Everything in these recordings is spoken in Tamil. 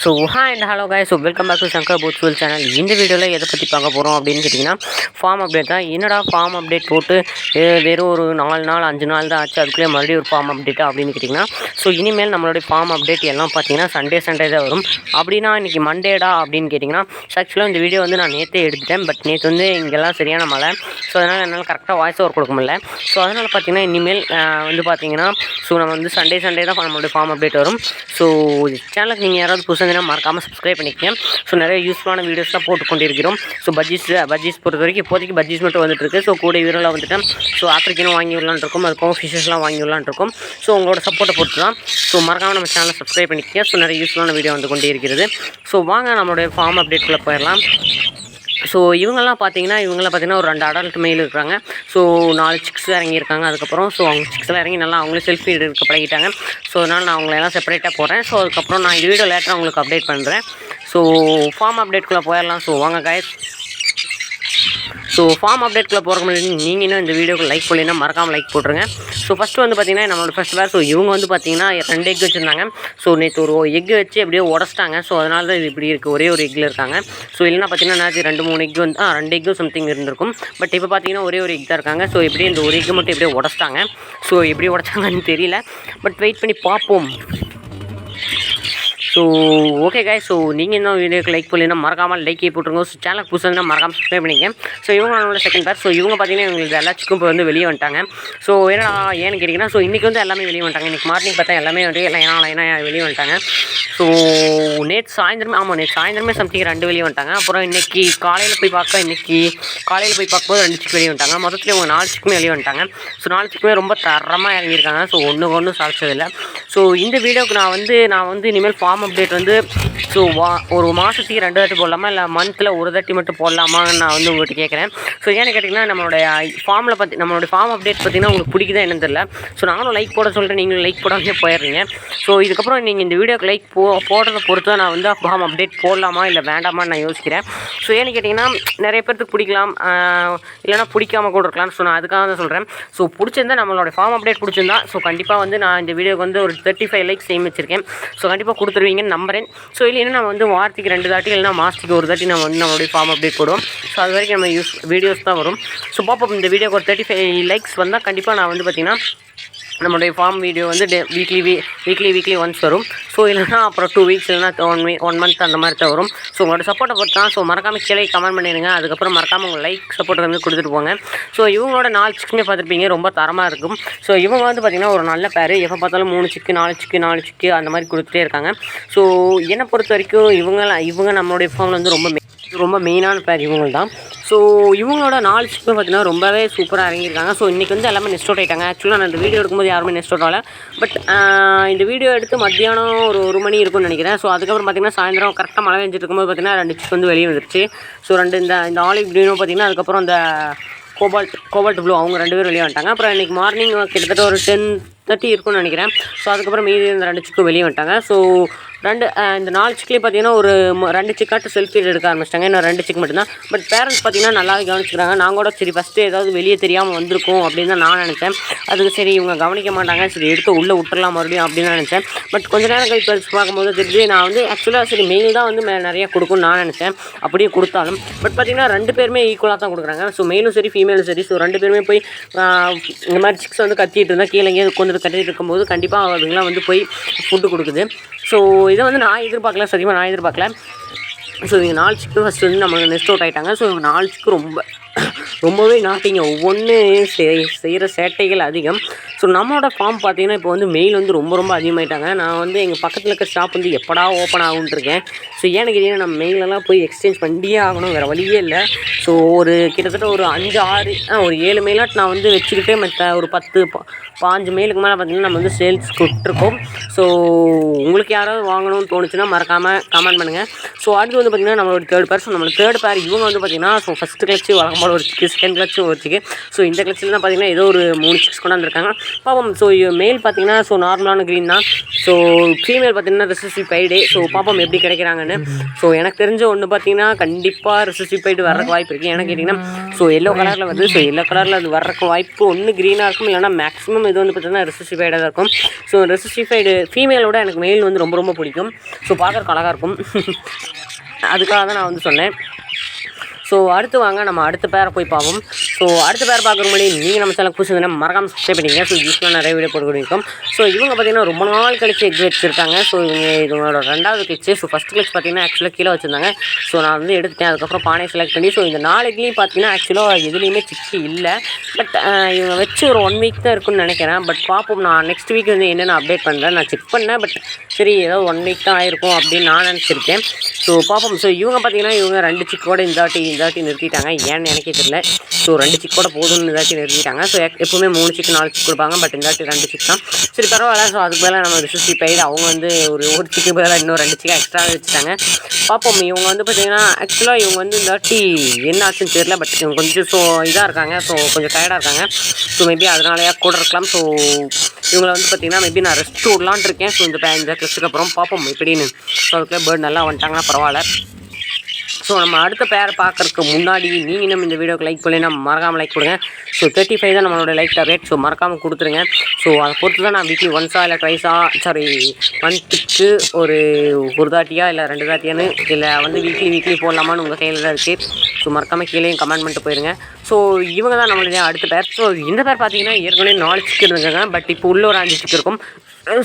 So hi and hello guys, so welcome back to Shankar பூட்ஸ்வெல் சேனல். இந்த வீடியோவில் எதை பற்றி பார்க்க போகிறோம் அப்படின்னு கேட்டிங்கன்னா, ஃபார்ம் அப்டேட் தான். என்னடா ஃபார்ம் அப்டேட் போட்டு வெறும் ஒரு 4 நாள் 5 நாள் தான் ஆச்சு, அதுக்குள்ளே மறுபடியும் ஒரு ஃபார்ம் அப்டேட்டா அப்படின்னு கேட்டிங்கன்னா, ஸோ இனிமேல் நம்மளுடைய ஃபார்ம் அப்டேட் எல்லாம் பார்த்தீங்கன்னா சண்டே தான் வரும். அப்படின்னா இன்றைக்கி மண்டேடா அப்படின்னு கேட்டிங்கன்னா, ஆக்சுவலாக இந்த வீடியோ வந்து நான் நேற்றே எடுத்துட்டேன். பட் நேற்று வந்து இங்கெல்லாம் சரியான மழை, ஸோ அதனால் என்னால் கரெக்டாக வாய்ஸ் ஓவர் கொடுக்க முடியல. ஸோ அதனால் பார்த்தீங்கன்னா இனிமேல் வந்து பார்த்தீங்கன்னா ஸோ நம்ம வந்து சண்டே தான் நம்மளுடைய ஃபார்ம் அப்டேட் வரும். ஸோ சேனலுக்கு நீங்கள் யாராவது புதுசாக மறக்காமல் சப்ஸ்கிரைப் பண்ணிக்கங்க. ஸோ நிறைய யூஸ்ஃபுல்லான வீடியோஸ்லாம் போட்டு கொண்டிருக்கிறோம். ஸோ பஜ்ஜீஸ் பொறுத்த வரைக்கும் இப்போதைக்கு பஜ்ஜீஸ் மட்டும் வந்துட்டு இருக்குது. ஸோ கூட வீடியோவில் வந்துட்டேன். ஸோ ஆஃப்ரிக்கனும் வாங்கி விடலான்னு இருக்கும், அதுக்கும் ஃபிஷஸ்லாம் வாங்கி விடலான்னு இருக்கும். ஸோ உங்களோட சப்போர்ட்டை பொறுத்து தான். ஸோ மறக்காமல் நம்ம சேனலை சப்ஸ்கிரைப் பண்ணிக்கங்க. ஸோ நிறைய யூஸ்ஃபுல்லான வீடியோ வந்து கொண்டே இருக்கிறது. ஸோ வாங்க நம்மளுடைய ஃபார்ம் அப்டேட்குள்ளே போயிடலாம். ஸோ இவங்கெல்லாம் பார்த்தீங்கன்னா ஒரு 2 அடல்ட் மெயில் இருக்கிறாங்க. ஸோ 4 சிக்ஸ் இறங்கியிருக்காங்க. அதுக்கப்புறம் ஸோ அவங்க சிக்ஸ்லாம் இறங்கி நல்லா அவங்களே செல்ஃபி எடுக்க பழகிட்டாங்க. ஸோ அதனால் நான் அவங்களெல்லாம் செப்பரேட்டாக போடுறேன். ஸோ அதுக்கப்புறம் நான் இந்த வீடியோ லேட்டராக உங்களுக்கு அப்டேட் பண்ணுறேன். ஸோ ஃபார்ம் அப்டேட்குள்ளே போயிடலாம். ஸோ வாங்க guys. ஸோ ஃபார்ம் அப்டேட்குள்ளே போகிற முன்னாடி நீங்கள் இன்னும் இந்த வீடியோக்கு லைக் பண்ணினா மறக்காமல் லைக் போட்டுருங்க. ஸோ ஃபஸ்ட்டு வந்து பார்த்திங்கன்னா நம்மளோட ஃபஸ்ட் பேர். ஸோ இவங்க வந்து பார்த்திங்கன்னா 2 எக் வச்சுருந்தாங்க. ஸோ நேற்று ஒரு எக் வச்சு அப்படியே உடச்சிட்டாங்க. ஸோ அதனால தான் இது இப்படி இருக்குது, ஒரே ஒரு எக்கில் இருக்காங்க. ஸோ இல்லைனா பார்த்திங்கன்னா நேற்று 2-3 எக் வந்து 2 எக்கு சம்திங் இருந்திருக்கும். பட் இப்போ பார்த்திங்கன்னா ஒரே ஒரு எக் தான் இருக்காங்க. ஸோ எப்படி இந்த ஒரு எக்கு மட்டும் எப்படியே உடச்சிட்டாங்க. ஸோ எப்படி உடச்சாங்கன்னு தெரியல, பட் வெயிட் பண்ணி பார்ப்போம். ஸோ ஓகே guys, ஸோ நீங்கள் இன்னும் வீடியோக்கு லைக் பண்ணலைன்னா மறக்காமல் லைக் போட்டுருங்க. ஸோ சேனலுக்கு புதுசாக மறக்காமல் சப்ஸ்கிரைப் பண்ணிங்க. ஸோ இவங்க நம்மளோட செகண்ட் பேர். ஸோ இவங்க பார்த்தீங்கன்னா இவங்களுக்கு எல்லாச்சுக்கும் இப்போ வந்து வெளியே வந்துட்டாங்க. ஸோ ஏன்னு கேட்டிங்கன்னா, ஸோ இன்றைக்கி வந்து எல்லாமே வெளியே வந்துட்டாங்க. இன்றைக்கி மார்னிங் பார்த்தா எல்லாமே வந்து லைனாக வெளியே வந்துட்டாங்க. ஸோ நேற்று சாயந்தரமே சம்திங் 2 வெளியே வந்துட்டாங்க. அப்புறம் இன்றைக்கி காலையில் போய் பார்க்கும்போது 2 சிக்கு வெளியே வந்துட்டாங்க. மொத்தத்தில் இவங்க 4 சிக்குமே வெளியே வந்துட்டாங்க. ஸோ 4 சிக்குமே ரொம்ப தரமாக இறங்கியிருக்காங்க. ஸோ ஒன்றும் சாதிச்சதில்லை. ஸோ இந்த வீடியோவுக்கு நான் வந்து இனிமேல் ஃபார்ம் அப்டேட் வந்து ஸோ ஒரு மாதத்துக்கு 2 தாட்டி போடலாமா, இல்லை மந்தில் ஒரு தாட்டி மட்டும் போடலாமான்னு நான் வந்து உங்கள்கிட்ட கேட்குறேன். ஸோ ஏன்னு கேட்டிங்கன்னா, நம்மளுடைய ஃபார்ம் அப்டேட் பார்த்திங்கன்னா உங்களுக்கு பிடிக்குதா என்னன்னு தெரியல. ஸோ நானும் லைக் போட சொல்கிறேன், நீங்களும் லைக் போடாமே போயிடுறீங்க. ஸோ இதுக்கப்புறம் நீங்கள் இந்த வீடியோக்கு லைக் போடுறதை பொறுத்து தான் நான் வந்து ஃபார்ம் அப்டேட் போடலாமா இல்லை வேண்டாமான்னு நான் யோசிக்கிறேன். ஸோ ஏன்னு கேட்டிங்கன்னா, நிறைய பேருக்கு பிடிக்கலாம், இல்லைனா பிடிக்காம கூட இருக்கலாம். ஸோ நான் அதுக்காக தான் சொல்கிறேன். ஸோ பிடிச்சிருந்தா நம்மளோட ஃபார்ம் அப்டேட் பிடிச்சிருந்தா ஸோ கண்டிப்பாக வந்து நான் இந்த வீடியோக்கு வந்து ஒரு 35 லைக்ஸ் எய்ம் வச்சுருக்கேன். ஸோ கண்டிப்பாக கொடுத்துருவீங்கன்னு நம்புறேன். ஸோ இல்லைன்னா நம்ம வந்து வாரத்துக்கு 2 தாட்டி இல்லைனா மாதத்துக்கு ஒரு தாட்டி நம்ம வந்து நம்மளுடைய ஃபார்ம் அப்டேட் போடுவோம். ஸோ அது வரைக்கும் நம்ம வீடியோஸ் தான் வரும். ஸோ பார்ப்போம். இந்த வீடியோக்கு ஒரு 35 லைக்ஸ் வந்தால் கண்டிப்பாக நான் வந்து பார்த்திங்கன்னா நம்மளுடைய ஃபார்ம் வீடியோ வந்து வீக்லி ஒன்ஸ் வரும். ஸோ இல்லைனா அப்புறம் 2 வீக்ஸ் இல்லைனா 1 மந்த் அந்த மாதிரி தான் வரும். ஸோ உங்களோட சப்போர்ட்டை பொறுத்து தான். ஸோ மறக்காமல் கீழே கமெண்ட் பண்ணிடுங்க. அதுக்கப்புறம் மறக்காமல் உங்கள் லைக் சப்போர்ட் வந்து கொடுத்துட்டு போங்க. ஸோ இவங்களோட 4 சிக்குமே பார்த்துருப்பீங்க, ரொம்ப தரமாக இருக்கும். ஸோ இவங்க வந்து பார்த்திங்கன்னா ஒரு நல்ல பேர். எப்போ பார்த்தாலும் 3 சிக்கு 4 சிக்கு அந்த மாதிரி கொடுத்துட்டே இருக்காங்க. ஸோ என்னை பொறுத்த வரைக்கும் இவங்க நம்மளுடைய ஃபார்மில் வந்து ரொம்ப மெயினான பேர் இவங்க தான். ஸோ இவங்களோட 4 சிக்குமே பார்த்திங்கன்னா ரொம்பவே சூப்பராக இறங்கியிருக்காங்க. ஸோ இன்றைக்கி வந்து எல்லாமே நெஸ்ட் அவுட் ஆகிட்டாங்க. ஆக்சுவலாக நான் இந்த வீடியோ எடுக்கும்போது யாருமே நெஸ்ட் அவுட் ஆகலை. பட் இந்த வீடியோ எடுத்து மத்தியானம் ஒரு 1 மணி இருக்கும்னு நினைக்கிறேன். ஸோ அதுக்கப்புறம் பார்த்திங்கன்னா சாயந்தரம் கரெக்டாக மழை பெஞ்சிட்டு இருக்கும்போது பார்த்திங்கன்னா 2 சிக்கு வந்து வெளியே வந்துருச்சு. ஸோ இந்த ஆலிவ் க்ரீனும் பார்த்திங்கன்னா, அதுக்கப்புறம் இந்த கோபால்ட் ப்ளூ அவங்க 2 பேரும் வெளியே வந்துட்டாங்க. அப்புறம் இன்றைக்கி மார்னிங் கிட்டத்தட்ட ஒரு 10:30 இருக்கும்னு நினைக்கிறேன். ஸோ அதுக்கப்புறம் மீதி இந்த 2 சிக்கு வெளியே வந்துட்டாங்க. ஸோ இந்த 4 சிக்லேயே பார்த்திங்கன்னா ஒரு 2 சிக்காட்டு செல்ஃபி எடுக்க ஆரம்பிச்சிட்டாங்க. இன்னும் 2 சிக்கு மட்டும்தான். பட் பேரண்ட்ஸ் பார்த்திங்கன்னா நல்லாவே கவனிச்சுக்கிறாங்க. நான் கூட சரி ஃபஸ்ட்டு ஏதாவது வெளியே தெரியாமல் வந்திருக்கும் அப்படின்னு தான் நான் நினச்சேன். அதுக்கு சரி இவங்க கவனிக்க மாட்டாங்க, சரி எடுத்து உள்ளே விட்டுறலாம் மறுபடியும் அப்படின்னு நினச்சேன். பட் கொஞ்ச நேரம் கழிச்சு பார்க்கும்போது தெரிஞ்சு நான் வந்து ஆக்சுவலாக சரி மெயில் தான் வந்து நிறையா கொடுக்கும்னு நான் நினச்சேன். அப்படியே கொடுத்தாலும் பட் பார்த்திங்கன்னா 2 பேருமே ஈக்குவலாக தான் கொடுக்குறாங்க. ஸோ மெயிலும் சரி ஃபீமேலும் சரி. ஸோ 2 பேருமே போய் இந்த மாதிரி சிக்ஸ் வந்து கத்திட்டு இருந்தால் கீழே எங்கேயாவது கொண்டு கட்டிட்டு இருக்கும்போது கண்டிப்பாக அதுங்களாம் வந்து போய் ஃபுட்டு கொடுக்குது. ஸோ இதை வந்து நான் எதிர்பார்க்கல, சத்தியமாக நான் எதிர்பார்க்கல. ஸோ இவங்க 4 சிக்கு ஃபஸ்ட்டு வந்து நம்ம நெஸ்ட் அவுட் ஆகிட்டாங்க. ஸோ இவங்க 4 சிக்கு ரொம்பவே நாட்டிங்க. ஒவ்வொன்று செய்கிற சேட்டைகள் அதிகம். ஸோ நம்மளோட ஃபார்ம் பார்த்திங்கன்னா இப்போ வந்து மெயில் வந்து ரொம்ப அதிகமாகிட்டாங்க. நான் வந்து எங்கள் பக்கத்தில் இருக்க ஷாப் வந்து எப்படா ஓப்பன் ஆகும்னு இருக்கேன். ஸோ ஏன்னு கேட்டிங்கன்னா, நம்ம மெயிலெல்லாம் போய் எக்ஸ்சேஞ்ச் பண்ணியே ஆகணும், வேறு வழியே இல்லை. ஸோ ஒரு கிட்டத்தட்ட ஒரு 5-6 7 மெயிலாட்டு நான் வந்து வச்சுக்கிட்டே மற்ற ஒரு 10-15 மெயிலுக்கு மேலே பார்த்திங்கன்னா நம்ம வந்து சேல்ஸ் கொடுத்துருக்கோம். ஸோ உங்களுக்கு யாராவது வாங்கணும்னு தோணுச்சுன்னா மறக்காமல் கமெண்ட் பண்ணுங்கள். ஸோ அடுத்து வந்து பார்த்திங்கன்னா நம்மளோட தேர்ட் பேர். ஸோ நம்மளோட தேர்ட் பேர் இவங்க வந்து பார்த்திங்கன்னா ஸோ ஃபஸ்ட்டு கிளச்சு வழக்கம் நார்மல் ஒரு சிக்கு, செகண்ட் கிளச்சும் ஒரு சிக்கு. ஸோ இந்த கிளச்சில் தான் பார்த்தீங்கன்னா ஏதோ ஒரு 3 சிக்ஸ் கொண்டாந்துருக்காங்க பாப்போம். ஸோ மேல் பார்த்தீங்கன்னா ஸோ நார்மலான க்ரீன் தான். ஸோ ஃபீமேல் பார்த்தீங்கன்னா ரெசிஸ்டிவ் பைடு. ஸோ பாப்போம் எப்படி கிடைக்கிறாங்கன்னு. ஸோ எனக்கு தெரிஞ்ச ஒன்று பார்த்தீங்கன்னா கண்டிப்பாக ரெசிஸ்டிவ் பைடு வர்றதுக்கு வாய்ப்பு இருக்குது. ஏன்னா கேட்டிங்கன்னா ஸோ எல்லோ கலரில் வருது. ஸோ எல்லோ கலரில் அது வர்றதுக்கு வாய்ப்பு ஒன்று க்ரீனாக இருக்கும், இல்லைனா மேக்ஸிமம் இது வந்து பார்த்தீங்கன்னா ரெசிஸ்டிவ் பைடாக தான் இருக்கும். ஸோ ரெசிஸ்டிவ் பைடு ஃபீமேலோட எனக்கு மெயில் வந்து ரொம்ப ரொம்ப பிடிக்கும். ஸோ பார்க்குறக்கு அழகாக இருக்கும். அதுக்காக தான் நான் வந்து சொன்னேன். ஸோ அடுத்து வாங்க நம்ம அடுத்த பேரை போய் பார்ப்போம். ஸோ அடுத்த பேர் பார்க்குற முன்னாடி நீங்கள் நம்ம சேனல் புதுசுனா மறக்காம சப்ஸ்கிரைப் பண்ணிங்க. ஸோ யூஸ்ஃபுல்லாக நிறைய வீடியோ போட்டு கொடுக்கும். ஸோ இவங்க பார்த்தீங்கன்னா ரொம்ப நாள் கழிச்சு எக் வச்சுருக்காங்க. ஸோ இவங்களோட 2வது கிளச்சு. ஸோ ஃபஸ்ட் கிளச் பார்த்தீங்கன்னா ஆக்சுவலாக கீழே வச்சுருந்தாங்க. ஸோ நான் வந்து எடுத்துட்டேன். அதுக்கப்புறம் பானையை செலக்ட் பண்ணி ஸோ இந்த 4 எக்லையும் பார்த்தீங்கன்னா ஆக்சுவலாக எதுலேயுமே சிக்கி இல்லை. பட் இவங்க வச்சு ஒரு 1 வீக் தான் இருக்குன்னு நினைக்கிறேன். பட் பார்ப்போம், நான் நெக்ஸ்ட் வீக் வந்து என்னென்ன அப்டேட் பண்ணுறேன். நான் செக் பண்ணேன். பட் சரி ஏதோ 1 வீக் தான் ஆயிருக்கும் அப்படின்னு நான் நினச்சிருக்கேன். ஸோ பார்ப்போம். ஸோ இவங்க பார்த்தீங்கன்னா இவங்க 2 சிக்கோட இந்த வாட்டி நிறுத்திட்டாங்க. ஏன்னு எனக்கே தெரியல. ஸோ 2 சிக்கோட போதும்னு இந்த வாட்டி நிறுத்திட்டாங்க. ஸோ எப்போவுமே 3 சிக்கு 4 சிக்கு கொடுப்பாங்க. பட் இந்த வாட்டி 2 சிக் தான். சரி பரவாயில்ல. ஸோ அதுக்கு மேலே நம்ம ரெசிஸ்டிவ் பைடு அவங்க வந்து ஒரு சிக்கு பதிலாக இன்னும் 2 சிக்கா எக்ஸ்ட்ரா வச்சுட்டாங்க. பார்ப்போம். இவங்க வந்து பார்த்தீங்கன்னா ஆக்சுவலாக இவங்க வந்து இந்த வாட்டி என்ன ஆச்சுன்னு தெரியல. பட் இவங்க கொஞ்சம் ஸோ இதாக இருக்காங்க. ஸோ கொஞ்சம் டயர்டாக இருக்காங்க. ஸோ மேபி அதனாலயா கூட இருக்கலாம். ஸோ இவங்களை வந்து பார்த்தீங்கன்னா மேபி நான் ரெஸ்ட் விடலான் இருக்கேன். ஸோ இந்த கிளச்சுக்கு அப்புறம் பார்ப்போம் எப்படின்னு. ஸோ அதுக்குள்ளே பேர்ட் நல்லா வந்துட்டாங்கன்னா பரவாயில்ல. ஸோ நம்ம அடுத்த பேரை பார்க்குறதுக்கு முன்னாடி நீங்கள் இன்னும் இந்த வீடியோக்கு லைக் பண்ணலைன்னா மறக்காமல் லைக் கொடுங்க. ஸோ 35 தான் நம்மளோட லைக் டார்கெட். ஸோ மறக்காமல் கொடுத்துருங்க. ஸோ அதை பொறுத்து தான் நான் வீக்லி ஒன்ஸா இல்லை ட்வைஸா மந்த்துக்கு ஒரு தாட்டியா இல்லை 2 தாட்டியான்னு இல்லை வந்து வீக்லி போடலாமான்னு உங்கள் கையில் தான் இருக்குது. ஸோ மறக்காமல் கீழேயும் கமெண்ட் பண்ணிட்டு போயிருங்க. ஸோ இவங்க தான் நம்மளுடைய அடுத்த பேர். ஸோ இந்த பேர் பார்த்தீங்கன்னா ஏற்கனவே 4 சிக்கு இருந்துங்க. பட் இப்போ உள்ள ஒரு 5 சிக்கு இருக்கும்.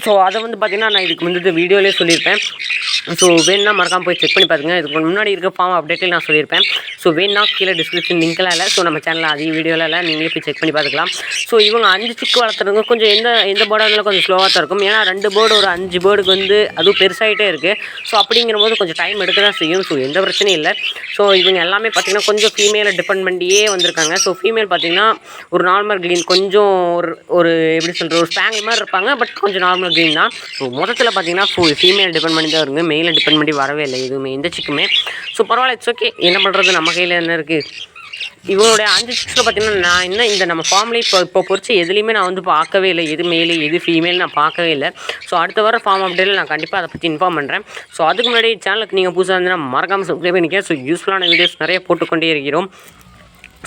ஸோ அதை வந்து பார்த்தீங்கன்னா நான் இதுக்கு முந்தைய வீடியோலேயே சொல்லியிருப்பேன். ஸோ வேணுன்னா மறக்காமல் போய் செக் பண்ணி பார்த்துங்க. இதுக்கு முன்னாடி இருக்க ஃபார்ம் அப்டேட்டில் நான் சொல்லியிருப்பேன். ஸோ வேணுன்னா கீழே டிஸ்கிரிப்ஷன் லிங்க்லாம் இல்லை. ஸோ நம்ம சேனலில் அதிக வீடியோவில் இல்லை, நீங்களே போய் செக் பண்ணி பார்த்துக்கலாம். ஸோ இவங்க 5 சிக்கு வளர்த்துறவங்க கொஞ்சம் எந்த போர்டாக இருந்தாலும் கொஞ்சம் ஸ்லோவாக தான் இருக்கும். ஏன்னா 2 போர்டு ஒரு 5 போர்டுக்கு வந்து அதுவும் பெருசாகிட்டே இருக்குது. ஸோ அப்படிங்கிற போது கொஞ்சம் டைம் எடுக்க தான் செய்யும். ஸோ எந்த பிரச்சனையும் இல்லை. ஸோ இவங்க எல்லாமே பார்த்திங்கன்னா கொஞ்சம் ஃபீமேலை டிபெண்ட் பண்ணியே வந்திருக்காங்க. ஸோ ஃபீமேல் பார்த்திங்கன்னா ஒரு நார்மல் க்ரீன், கொஞ்சம் ஒரு எப்படி சொல்கிற ஒரு ஸ்பேங்கிள் மாதிரி இருப்பாங்க. பட் கொஞ்சம் நார்மல் க்ரீன் தான். ஸோ மொத்தத்தில் பார்த்திங்கன்னா ஃபீமேல் டிபெண்ட் பண்ணி தான் வருங்க. மெயிலை டிபெண்ட் பண்ணி வரவே இல்லை எதுவுமே எந்த சிக்குமே. ஸோ பரவாயில்ல, இட்ஸ் ஓகே. என்ன பண்ணுறது, நம்ம கையில் என்ன இருக்குது. இவங்களுடைய 5 சிக்ஸில் பார்த்தீங்கன்னா நான் என்ன இந்த நம்ம ஃபார்ம்லேயே இப்போ பொறிச்சு எதுலேயுமே நான் வந்து பார்க்கவே இல்லை. எது மேலே எது ஃபீமேல் நான் பார்க்கவே இல்லை. ஸோ அடுத்த வர ஃபார்ம் அப்டேட்டில் நான் கண்டிப்பாக அதை பற்றி இன்ஃபார்ம் பண்ணுறேன். ஸோ அதுக்கு முன்னாடி சேனலுக்கு நீங்கள் புதுசாக இருந்தீங்கன்னா மறக்காமல் சப்ஸ்கிரைப் பண்ணிக்க. ஸோ யூஸ்ஃபுல்லான வீடியோஸ் நிறைய போட்டுக்கொண்டே இருக்கிறோம்.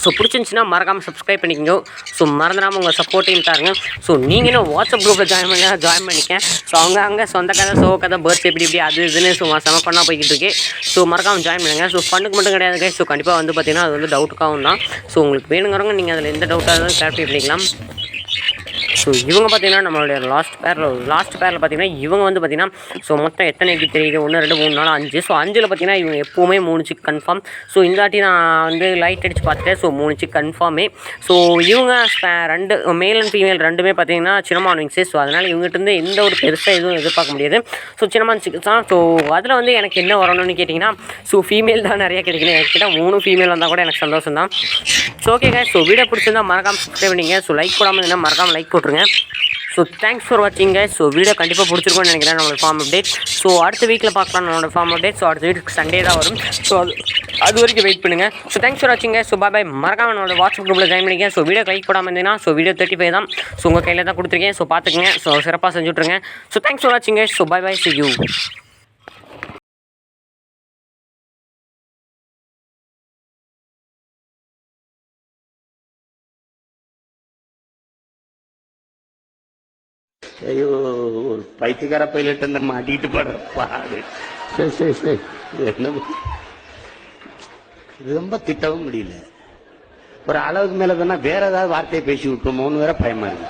ஸோ பிடிச்சிருந்துச்சின்னா மறக்காமல் சப்ஸ்கிரைப் பண்ணிக்கோங்க. ஸோ மறந்துடாமல் உங்கள் சப்போர்ட்டையும் தாருங்க. ஸோ நீங்கள் இன்னும் வாட்ஸ்அப் குரூப்பில் ஜாயின் பண்ணிக்கேன். ஸோ அங்கே சொந்த கதை, சோ கதை, பர்த்ஸ் இப்படி அது இதுன்னு ஸோ செம பண்ணால் போய்கிட்டு இருக்கு. ஸோ மறக்காமல் ஜாயின் பண்ணுங்கள். ஸோ ஃபண்ணுக்கு மட்டும் கிடையாதுங்க. ஸோ கண்டிப்பாக வந்து பார்த்தீங்கன்னா அது வந்து டவுட்டுக்காகவும் தான். ஸோ உங்களுக்கு வேணுங்கிறவங்க நீங்கள் அதில் எந்த டவுட்டாக இருந்தாலும் கிளாரிஃபை பண்ணிக்கலாம். ஸோ இவங்க பார்த்தீங்கன்னா நம்மளுடைய லாஸ்ட் பேரில் பார்த்தீங்கன்னா இவங்க வந்து பார்த்தீங்கன்னா ஸோ மொத்தம் எத்தனை எக்கு தெரியுது, 1 2 3 4 5. ஸோ 5ல் பார்த்தீங்கன்னா இவங்க எப்போவுமே 3 சிக் கன்ஃபார்ம். ஸோ இந்த வாட்டி நான் வந்து லைட் அடித்து பார்த்துட்டேன். So 3 sick கன்ஃபார்மே. ஸோ இவங்க 2 மேல் அண்ட் ஃபீமேல் 2மே பார்த்தீங்கன்னா சின்னமான் விங்ஸு. ஸோ அதனால் இவங்ககிட்ட எந்த ஒரு பெருசாக எதுவும் எதிர்பார்க்க முடியாது. ஸோ சின்னமான் சிக்ஸ் தான். ஸோ அதில் வந்து எனக்கு என்ன வரணும்னு கேட்டிங்கன்னா ஸோ ஃபீமேல் தான் நிறைய கிடைக்கணும். என்கிட்ட 3 ஃபீமேல் வந்தால் கூட எனக்கு சந்தோஷம் தான். ஸோ ஓகேங்க. ஸோ வீடியோ பிடிச்சிருந்தா மறக்காமல் சப்ஸ்கிரைப் பண்ணிங்க. ஸோ லைக் போடாமல் இருந்தால் மறக்காமல் லைக் போட்டுருங்க. ஸோ தேங்க்ஸ் ஃபார் வாட்சிங் கைஸ். ஸோ வீடியோ கண்டிப்பாக பிடிச்சிருக்கும்னு நினைக்கிறேன் நம்மளோட ஃபார்ம் அப்டேட். ஸோ அடுத்த வீக்கில் பார்க்கலாம் நம்மளோட ஃபார்ம் அப்டேட். ஸோ அடுத்த வீக் சண்டே தான் வரும். ஸோ அது வரைக்கும் வெயிட் பண்ணுங்கள். ஸோ தேங்க்ஸ் ஃபார் வாட்சிங் கைஸ். So bye. மறக்காம நம்மளோட வாட்ஸ்அப் குரூப்பில் ஜாயின் பண்ணிக்கேன். ஸோ வீடியோ லைக் போடாமல் இருந்தீங்கன்னா ஸோ வீடியோ 35 தான். ஸோ உங்கள் கையில் தான் கொடுத்துருக்கேன். ஸோ பார்த்துக்குங்க. ஸோ சிறப்பாக செஞ்சுட்ருங்க. ஸோ தேங்க்ஸ் ஃபார் வாட்சிங் guys. So bye. See you. ஐயோ, ஒரு பைத்தியக்கார பைலட் அந்த மாட்டிக்கிட்டு படுற பாடு. சரி என்ன ரொம்ப திட்டவும் முடியல. ஒரு அளவுக்கு மேல தானே வேற ஏதாவது வார்த்தையை பேசி விட்டுருமோன்னு வேற பயமா இருக்கு.